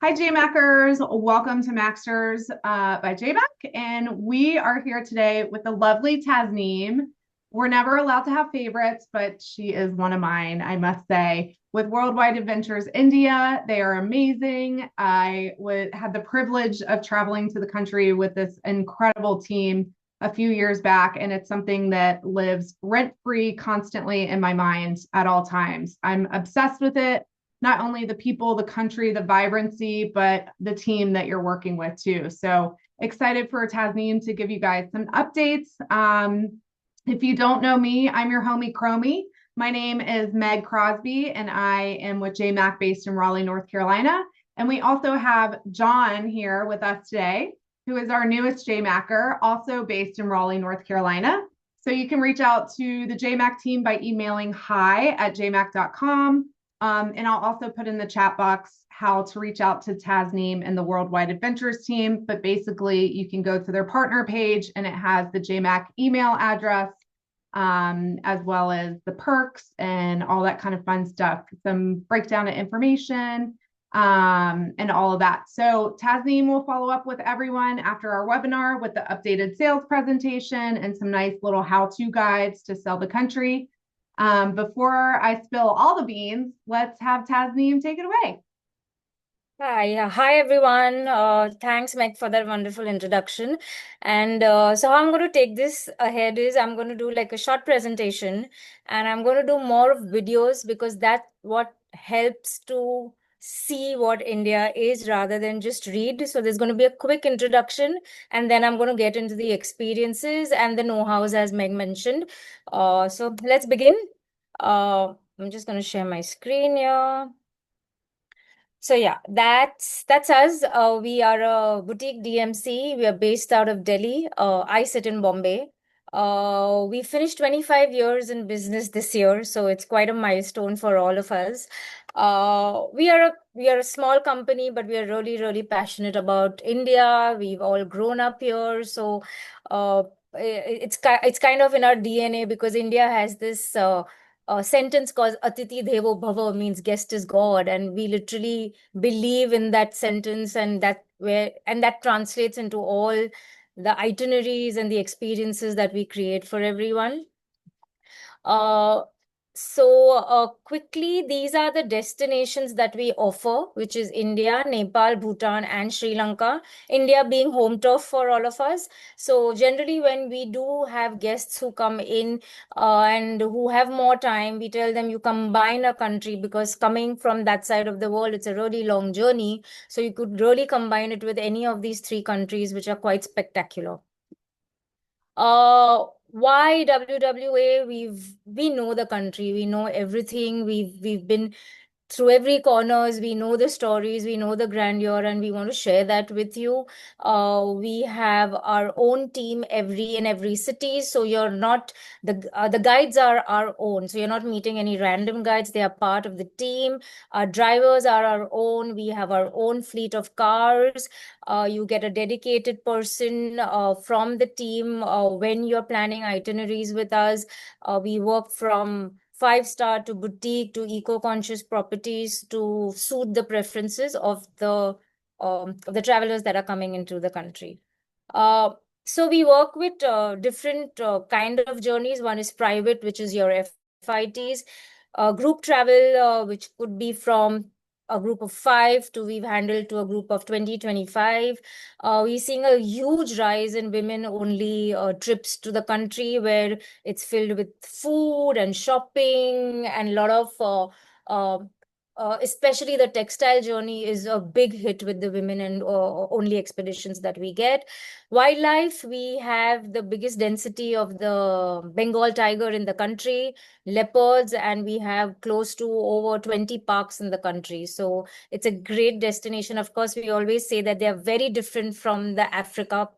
Hi, JMackers. Welcome to Maxters by JMac. And we are here today with the lovely Tasneem. We're never allowed to have favorites, but she is one of mine, I must say. With Worldwide Adventures India, they are amazing. Had the privilege of traveling to the country with this incredible team a few years back, and it's something that lives rent-free constantly in my mind at all times. I'm obsessed with it, not only the people, the country, the vibrancy, but the team that you're working with too. So excited for Tasneem to give you guys some updates. If you don't know me, I'm your homie Chromie. My name is Meg Crosby, and I am with JMac based in Raleigh, North Carolina. And we also have John here with us today, who is our newest JMacker, also based in Raleigh, North Carolina. So you can reach out to the JMac team by emailing hi@jmac.com. And I'll also put in the chat box how to reach out to Tasneem and the Worldwide Adventures team. But basically, you can go to their partner page and it has the JMac email address, as well as the perks and all that kind of fun stuff, some breakdown of information, and all of that. So Tasneem will follow up with everyone after our webinar with the updated sales presentation and some nice little how-to guides to sell the country. Before I spill all the beans, let's have Tasneem take it away. Hi everyone. Thanks, Meg, for that wonderful introduction. And so how I'm going to take this ahead is I'm going to do like a short presentation, and I'm going to do more of videos because that's what helps to see what India is rather than just read. So there's going to be a quick introduction, and then I'm going to get into the experiences and the know-hows as Meg mentioned. So let's begin. I'm just going to share my screen here. So yeah, that's us. We are a boutique DMC. We are based out of Delhi. I sit in Bombay. We finished 25 years in business this year, so it's quite a milestone for all of us. We are a small company, but we are really passionate about India. We've all grown up here, so it's kind of in our DNA because India has this sentence called Atiti Devo Bhava, means guest is God, and we literally believe in that sentence, and that translates into all the itineraries and the experiences that we create for everyone. Uh, Quickly, these are the destinations that we offer, which is India, Nepal, Bhutan, and Sri Lanka. India being home turf for all of us. So generally, when we do have guests who come in and who have more time, we tell them you combine a country because coming from that side of the world, it's a really long journey. So you could really combine it with any of these three countries, which are quite spectacular. Why WWA? We know the country, we know everything. We've been through every corners. We know the stories, we know the grandeur, and we want to share that with you. We have our own team in every city, so you're not the guides are our own. So you're not meeting any random guides; they are part of the team. Our drivers are our own. We have our own fleet of cars. You get a dedicated person from the team when you're planning itineraries with us. We work from five-star to boutique to eco-conscious properties to suit the preferences of the travelers that are coming into the country. So we work with different kind of journeys. One is private, which is your FITs, group travel, which could be from a group of 5 to we've handled to a group of 20, 25. We're seeing a huge rise in women only trips to the country where it's filled with food and shopping and a lot of especially the textile journey is a big hit with the women and only expeditions that we get. Wildlife, we have the biggest density of the Bengal tiger in the country, leopards, and we have close to over 20 parks in the country. So it's a great destination. Of course, we always say that they are very different from the Africa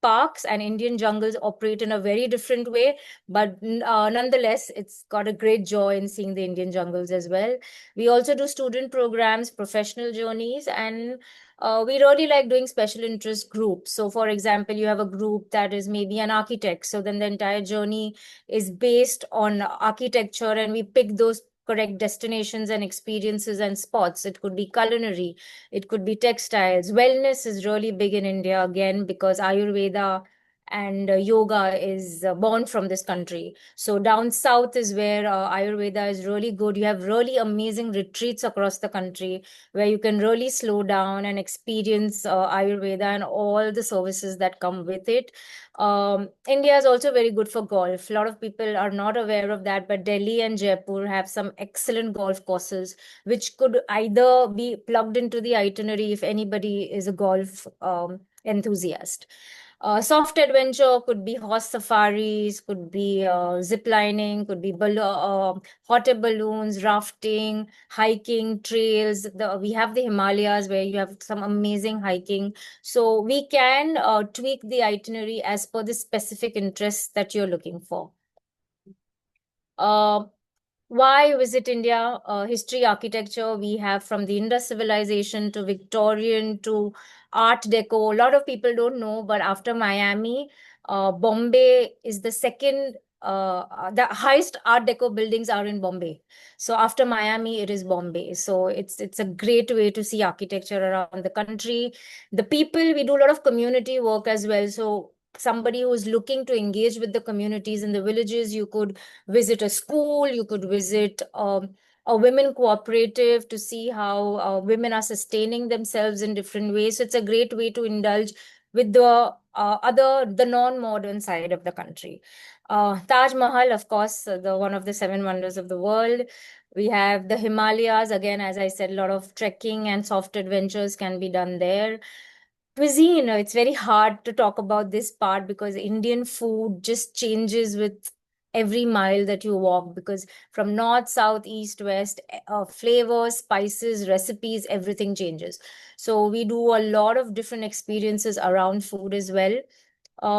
parks, and Indian jungles operate in a very different way. But nonetheless, it's got a great joy in seeing the Indian jungles as well. We also do student programs, professional journeys, and we really like doing special interest groups. So, for example, you have a group that is maybe an architect. So then the entire journey is based on architecture, and we pick those correct destinations and experiences and spots. It could be culinary, it could be textiles. Wellness is really big in India again because Ayurveda and yoga is born from this country. So down south is where Ayurveda is really good. You have really amazing retreats across the country where you can really slow down and experience Ayurveda and all the services that come with it. India is also very good for golf. A lot of people are not aware of that, but Delhi and Jaipur have some excellent golf courses, which could either be plugged into the itinerary if anybody is a golf enthusiast. Soft adventure could be horse safaris, could be zip lining, could be hot air balloons, rafting, hiking, trails. We have the Himalayas where you have some amazing hiking. So we can tweak the itinerary as per the specific interests that you're looking for. Uh, why visit India? History, architecture, we have from the Indus civilization to Victorian to Art Deco. A lot of people don't know, but after Miami, Bombay is the second, the highest Art Deco buildings are in Bombay. So after Miami, it is Bombay. So it's a great way to see architecture around the country. The people, we do a lot of community work as well. So somebody who's looking to engage with the communities in the villages, you could visit a school, you could visit a women cooperative to see how women are sustaining themselves in different ways. So it's a great way to indulge with the non-modern side of the country. Taj Mahal, of course, the one of the seven wonders of the world. We have the Himalayas. Again, as I said, a lot of trekking and soft adventures can be done there. Cuisine, it's very hard to talk about this part because Indian food just changes with every mile that you walk, because from north, south, east, west, flavors, spices, recipes, everything changes. So we do a lot of different experiences around food as well.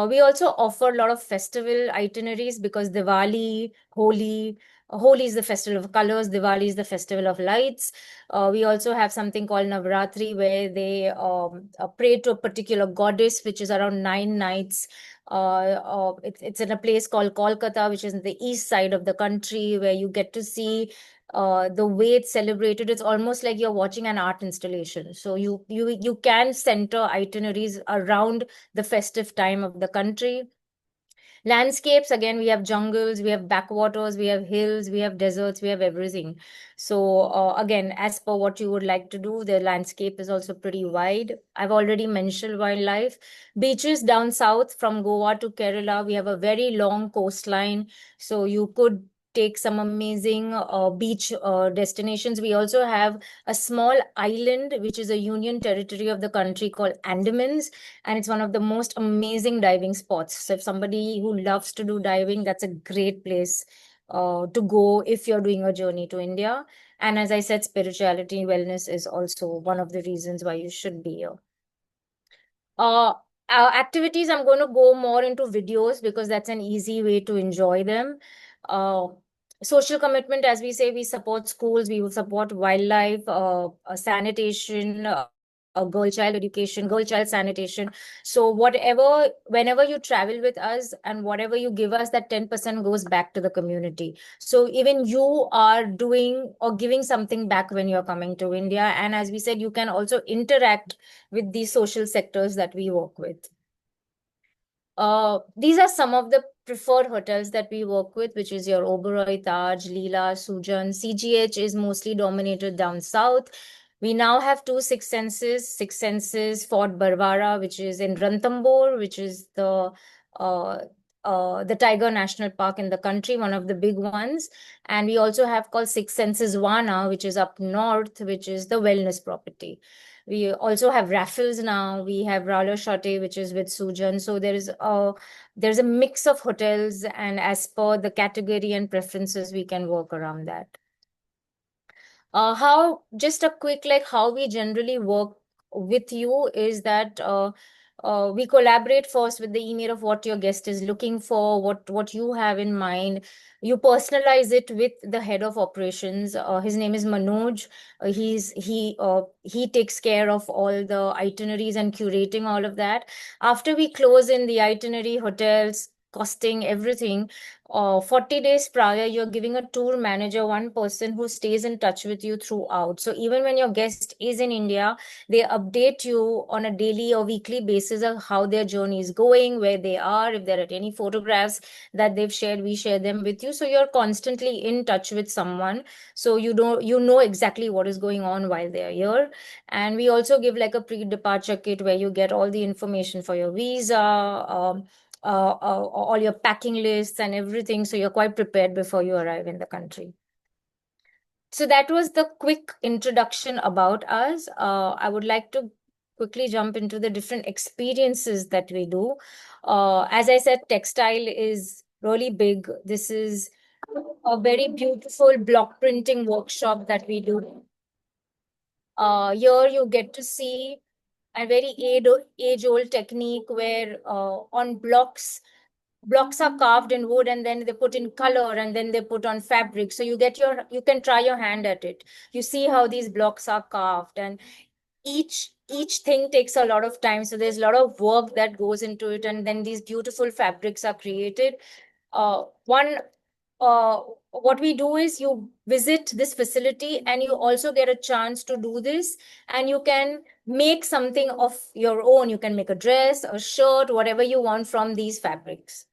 We also offer a lot of festival itineraries because Holi is the festival of colors, Diwali is the festival of lights. We also have something called Navratri where they pray to a particular goddess, which is around 9 nights. It's in a place called Kolkata, which is in the east side of the country, where you get to see the way it's celebrated. It's almost like you're watching an art installation. So you can center itineraries around the festive time of the country. Landscapes, again, we have jungles, we have backwaters, we have hills, we have deserts, we have everything. So again, as per what you would like to do, the landscape is also pretty wide. I've already mentioned wildlife. Beaches down south from Goa to Kerala, we have a very long coastline. So you could take some amazing beach destinations. We also have a small island, which is a union territory of the country called Andamans, and it's one of the most amazing diving spots. So if somebody who loves to do diving, that's a great place to go if you're doing a journey to India. And as I said, spirituality, wellness is also one of the reasons why you should be here. Uh, Activities, I'm going to go more into videos because that's an easy way to enjoy them. Uh, Social commitment, as we say, we support schools, we will support wildlife, sanitation, girl child education, girl child sanitation. So whenever you travel with us and whatever you give us, that 10% goes back to the community. So even you are doing or giving something back when you're coming to India. And as we said, you can also interact with these social sectors that we work with. These are some of the preferred hotels that we work with, which is your Oberoi, Taj, Leela, Sujan. CGH is mostly dominated down south. We now have two Six Senses, Fort Barwara, which is in Ranthambore, which is the Tiger National Park in the country, one of the big ones. And we also have called Six Senses Wana, which is up north, which is the wellness property. We also have Raffles now. We have Rala Shate, which is with Sujan. So there's a mix of hotels, and as per the category and preferences, we can work around that. Just a quick, like how we generally work with you is that we collaborate first with the email of what your guest is looking for, what you have in mind. You personalize it with the head of operations. His name is Manoj. He takes care of all the itineraries and curating all of that. After we close in the itinerary, hotels, costing, everything. 40 days prior, you're giving a tour manager, one person who stays in touch with you throughout. So even when your guest is in India, they update you on a daily or weekly basis of how their journey is going, where they are, if there are any photographs that they've shared, we share them with you. So you're constantly in touch with someone. So you know exactly what is going on while they're here. And we also give like a pre-departure kit where you get all the information for your visa, all your packing lists and everything. So you're quite prepared before you arrive in the country. So that was the quick introduction about us. I would like to quickly jump into the different experiences that we do. As I said, textile is really big. This is a very beautiful block printing workshop that we do. Here you get to see a very age-old technique where on blocks are carved in wood and then they put in color and then they put on fabric. So you can try your hand at it. You see how these blocks are carved, and each thing takes a lot of time. So there's a lot of work that goes into it, and then these beautiful fabrics are created. One what we do is you visit this facility and you also get a chance to do this, and you can make something of your own. You can make a dress, a shirt, whatever you want from these fabrics.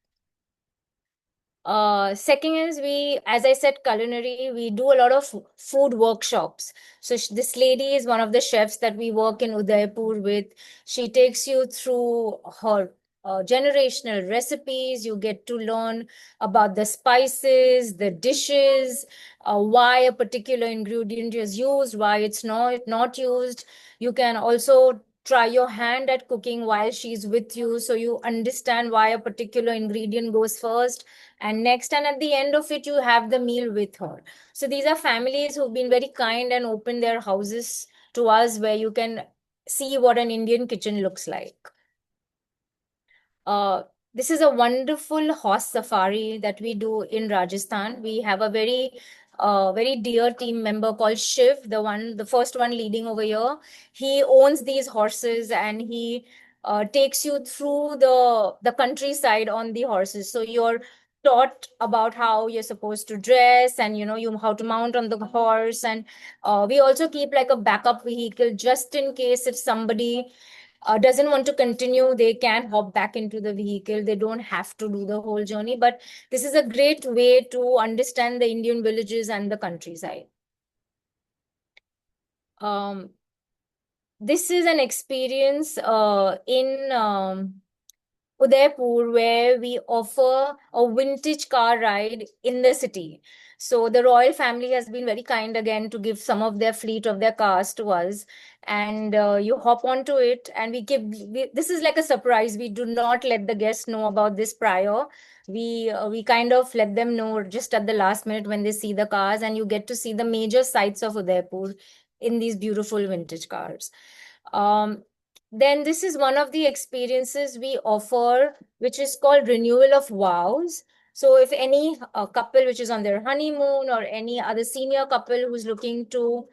Second is as I said, culinary, we do a lot of food workshops. So this lady is one of the chefs that we work in Udaipur with. She takes you through her generational recipes. You get to learn about the spices, the dishes, why a particular ingredient is used, why it's not used. You can also try your hand at cooking while she's with you, so you understand why a particular ingredient goes first and next, and at the end of it you have the meal with her. So these are families who've been very kind and opened their houses to us, where you can see what an Indian kitchen looks like. This is a wonderful horse safari that we do in Rajasthan. We have a very dear team member called Shiv, the first one leading over here. He owns these horses and he takes you through the countryside on the horses. So you're taught about how you're supposed to dress, and you how to mount on the horse. And we also keep like a backup vehicle just in case if somebody doesn't want to continue, they can hop back into the vehicle. They don't have to do the whole journey. But this is a great way to understand the Indian villages and the countryside. This is an experience in Udaipur, where we offer a vintage car ride in the city. So the royal family has been very kind again to give some of their fleet of their cars to us, and you hop onto it, and this is like a surprise. We do not let the guests know about this prior. We kind of let them know just at the last minute when they see the cars, and you get to see the major sights of Udaipur in these beautiful vintage cars. Then this is one of the experiences we offer, which is called renewal of vows. So if any couple which is on their honeymoon, or any other senior couple who's looking to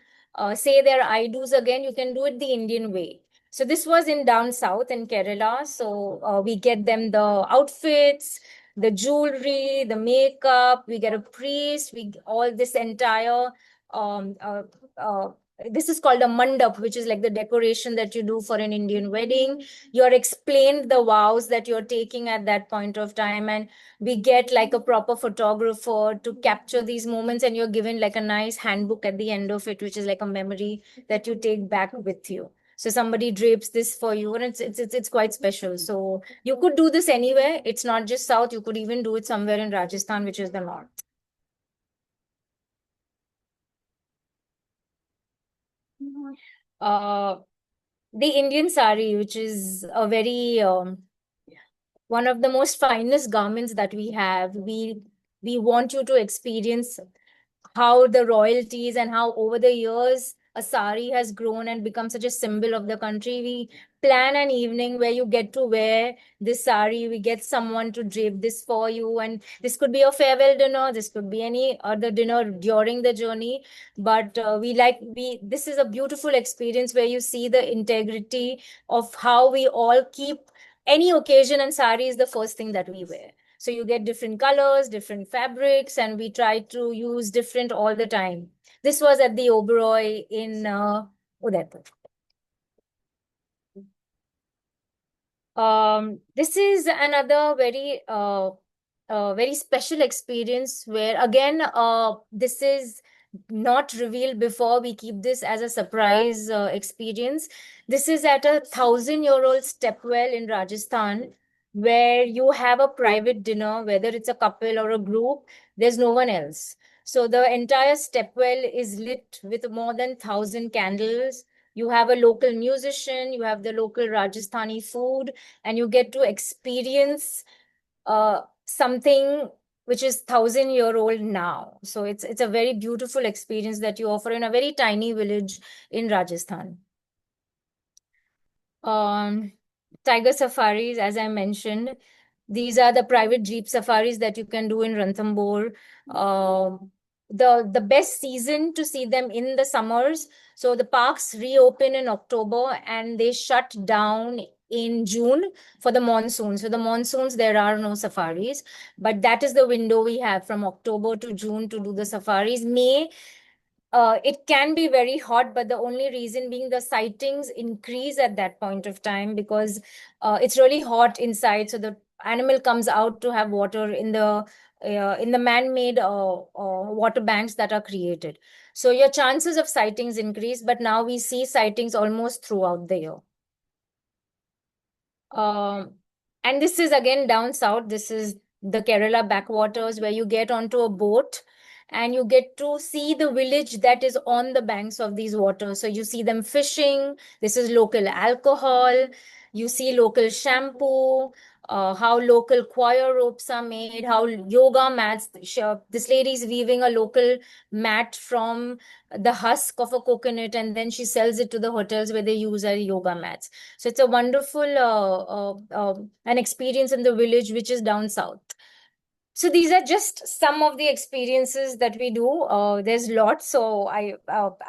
say their I do's again, you can do it the Indian way. So this was in down south in Kerala. So we get them the outfits, the jewelry, the makeup. We get a priest. All this entire um, uh, uh, this is called a mandap, which is like the decoration that you do for an Indian wedding. You're explained the vows that you're taking at that point of time, and we get like a proper photographer to capture these moments, and you're given like a nice handbook at the end of it, which is like a memory that you take back with you. So somebody drapes this for you, and it's quite special. So you could do this anywhere. It's not just south. You could even do it somewhere in Rajasthan, which is the north. Uh, the Indian sari, which is a very one of the most finest garments that we have. We want you to experience how the royalties and how over the years a sari has grown and become such a symbol of the country. We plan an evening where you get to wear this sari. We get someone to drape this for you, and this could be a farewell dinner. This could be any other dinner during the journey. But this is a beautiful experience where you see the integrity of how we all keep any occasion, and sari is the first thing that we wear. So you get different colors, different fabrics, and we try to use different all the time. This was at the Oberoi in Udaipur. This is another very special experience where again, this is not revealed before. We keep this as a surprise experience. This is at a 1,000-year-old stepwell in Rajasthan, where you have a private dinner, whether it's a couple or a group, there's no one else. So the entire stepwell is lit with more than 1,000 candles. You have a local musician, you have the local Rajasthani food, and you get to experience something which is 1,000-year-old now. So it's a very beautiful experience that you offer in a very tiny village in Rajasthan. Tiger safaris, as I mentioned, these are the private jeep safaris that you can do in Ranthambore. The best season to see them in the summers. So the parks reopen in October and they shut down in June for the monsoon. So the monsoons, there are no safaris, but that is the window we have from October to June to do the safaris. May, it can be very hot, but the only reason being the sightings increase at that point of time because it's really hot inside. So the animal comes out to have water in the man-made water banks that are created. So your chances of sightings increase, but now we see sightings almost throughout the year. And this is again down south. This is the Kerala backwaters where you get onto a boat and you get to see the village that is on the banks of these waters. So you see them fishing. This is local alcohol. You see local shampoo, how local choir ropes are made, how yoga mats. This lady is weaving a local mat from the husk of a coconut and then she sells it to the hotels where they use as yoga mats. So it's a wonderful an experience in the village, which is down south. So these are just some of the experiences that we do. There's lots, so I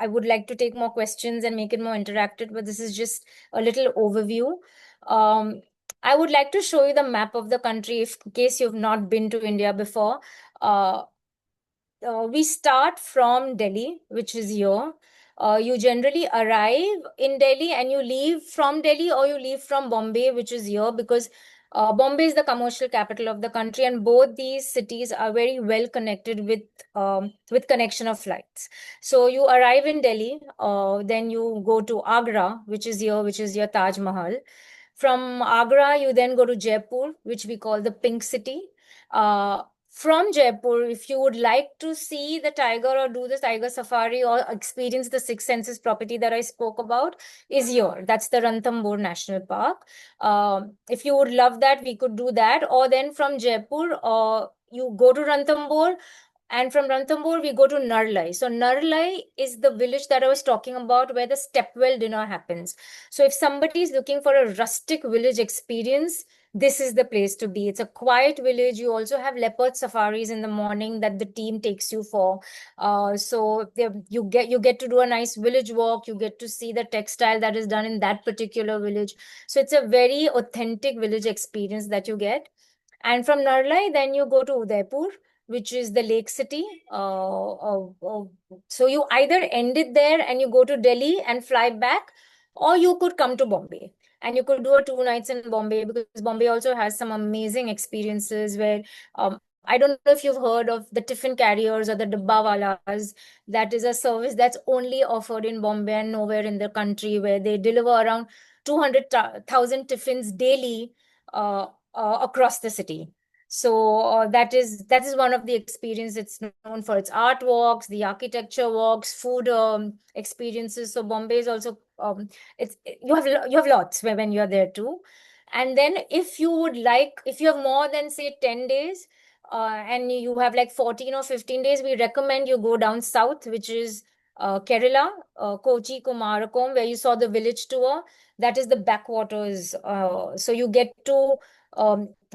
would like to take more questions and make it more interactive, but this is just a little overview. I would like to show you the map of the country if, in case you've not been to India before. We start from Delhi, which is here. You generally arrive in Delhi and you leave from Delhi or you leave from Bombay, which is here because Bombay is the commercial capital of the country, and both these cities are very well connected with connection of flights. So you arrive in Delhi, then you go to Agra, which is your Taj Mahal. From Agra, you then go to Jaipur, which we call the Pink City. From Jaipur, if you would like to see the tiger or do the tiger safari or experience the six senses property that I spoke about, is here. That's the Ranthambore National Park. If you would love that, we could do that. Or then from Jaipur, you go to Ranthambore. And from Ranthambore, we go to Narlai. So Narlai is the village that I was talking about where the stepwell dinner happens. So if somebody is looking for a rustic village experience, this is the place to be. It's a quiet village. You also have leopard safaris in the morning that the team takes you for. So you get to do a nice village walk. You get to see the textile that is done in that particular village. So it's a very authentic village experience that you get. And from Narlai, then you go to Udaipur, which is the lake city. So you either end it there and you go to Delhi and fly back, or you could come to Bombay and you could do a 2 nights in Bombay because Bombay also has some amazing experiences where I don't know if you've heard of the tiffin carriers or the dabbawalas. That is a service that's only offered in Bombay and nowhere in the country, where they deliver around 200,000 tiffins daily across the city. So that is one of the experience. It's known for its art walks, the architecture walks, food experiences. So Bombay is also you have lots when you're there too. And then if you would like, if you have more than say 10 days and you have like 14 or 15 days, we recommend you go down south, which is Kerala, Kochi, Kumarakom, where you saw the village tour. That is the backwaters. So you get to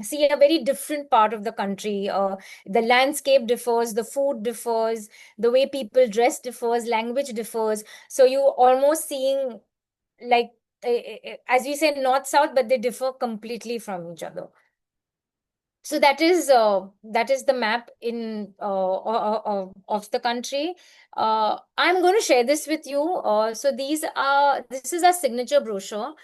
see a very different part of the country. The landscape differs, the food differs, the way people dress differs, language differs. So you almost seeing like, as we say, north south, but they differ completely from each other. So that is the map in of the country. I'm going to share this with you. So this is a signature brochure.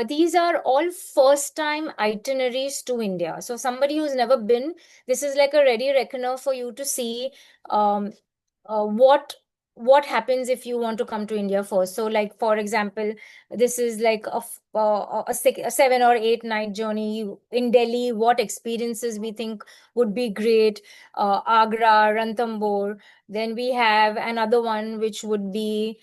These are all first time itineraries to India. So somebody who's never been, this is like a ready reckoner for you to see um, what happens if you want to come to India first. So, like for example, this is like a 7 or 8 night journey in Delhi. What experiences we think would be great? Agra, Ranthambore. Then we have another one which would be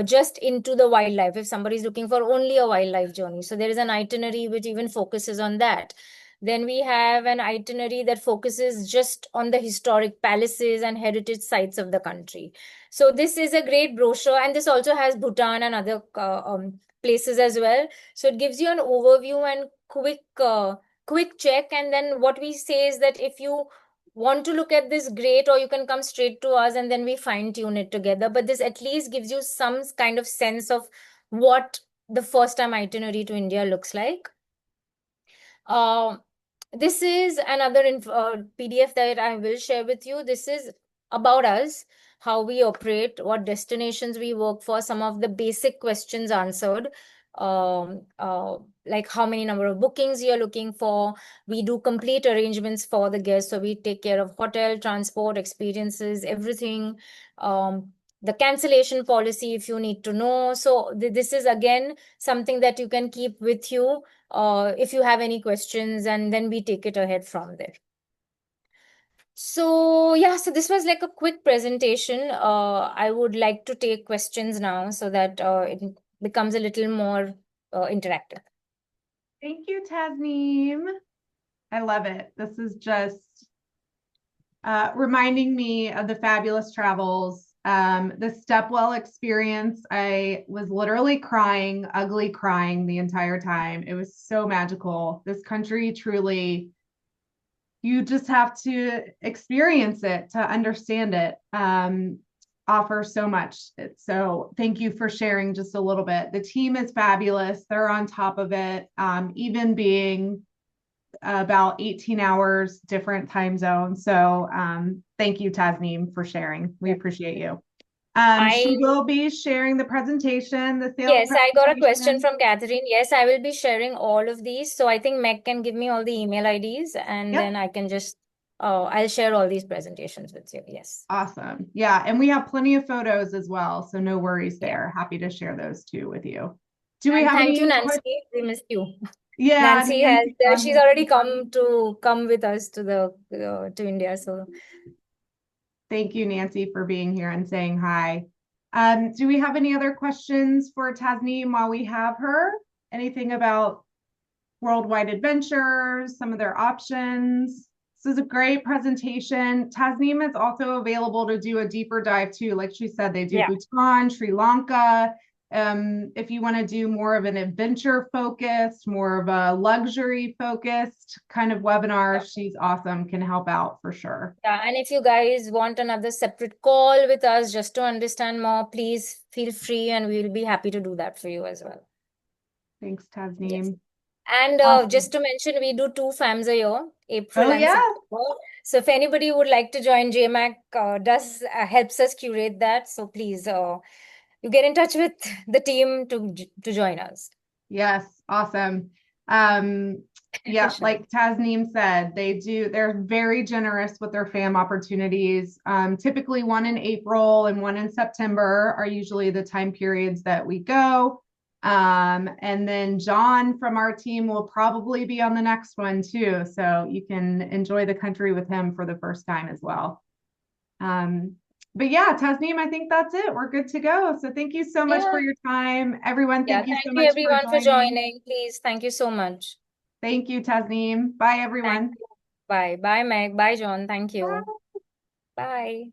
just into the wildlife. If somebody is looking for only a wildlife journey, so there is an itinerary which even focuses on that. Then we have an itinerary that focuses just on the historic palaces and heritage sites of the country. So this is a great brochure, and this also has Bhutan and other places as well. So it gives you an overview and quick check. And then what we say is that if you want to look at this, great, or you can come straight to us and then we fine tune it together. But this at least gives you some kind of sense of what the first time itinerary to India looks like. Uh, this is another PDF that I will share with you. This is about us, how we operate, what destinations we work for, some of the basic questions answered. Um, uh, like how many number of bookings you're looking for. We do complete arrangements for the guests. So we take care of hotel, transport, experiences, everything. The cancellation policy if you need to know. So this is again something that you can keep with you if you have any questions, and then we take it ahead from there. So yeah, so this was like a quick presentation. I would like to take questions now so that it becomes a little more interactive. Thank you, Tasneem. I love it. This is just reminding me of the fabulous travels. The Stepwell experience, I was literally crying, ugly crying the entire time. It was so magical. This country truly, you just have to experience it to understand it. Offers so much. So thank you for sharing just a little bit. The team is fabulous. They're on top of it. Even being about 18 hours different time zones. So thank you, Tasneem, for sharing. We appreciate you. She I will be sharing the presentation, the sales Yes, I got a question presentation. from Catherine. Yes, I will be sharing all of these. So I think Meg can give me all the email IDs, and Yep. then I can just I'll share all these presentations with you. Yes. Awesome. Yeah. And we have plenty of photos as well. So no worries Yeah. there. Happy to share those too with you. Do we And have thank you, any questions? Nancy. We missed you. Yeah, Nancy has Nancy's on she's here. already come with us to the to India. So Thank you, Nancy, for being here and saying hi. Do we have any other questions for Tasneem while we have her? Anything about worldwide adventures, some of their options? This is a great presentation. Tasneem is also available to do a deeper dive too. Like she said, they do yeah. Bhutan, Sri Lanka. If you want to do more of an adventure focused, more of a luxury focused kind of webinar, she's awesome, can help out for sure. Yeah, and if you guys want another separate call with us just to understand more, please feel free, and we'll be happy to do that for you as well. Thanks, Yes. Tasneem. And just Awesome. to mention, we do two FAMs a year, April Oh, and yeah. September. So if anybody would like to join, JMAC does helps us curate that. So please, you get in touch with the team to join us. Yes, awesome. Yeah, Sure. like Tasneem said, they're very generous with their FAM opportunities. Typically one in April and one in September are usually the time periods that we go. And then John from our team will probably be on the next one too. So you can enjoy the country with him for the first time as well. But yeah, Tasneem, I think that's it. We're good to go. So thank you so much for Yeah. your time. Everyone, Yeah. thank you Thank so you much for everyone for joining. joining. Please, thank you so much. Thank you, Tasneem. Bye, Thank everyone. you. Bye. Bye, Meg. Bye, John. Thank you. Bye. Bye.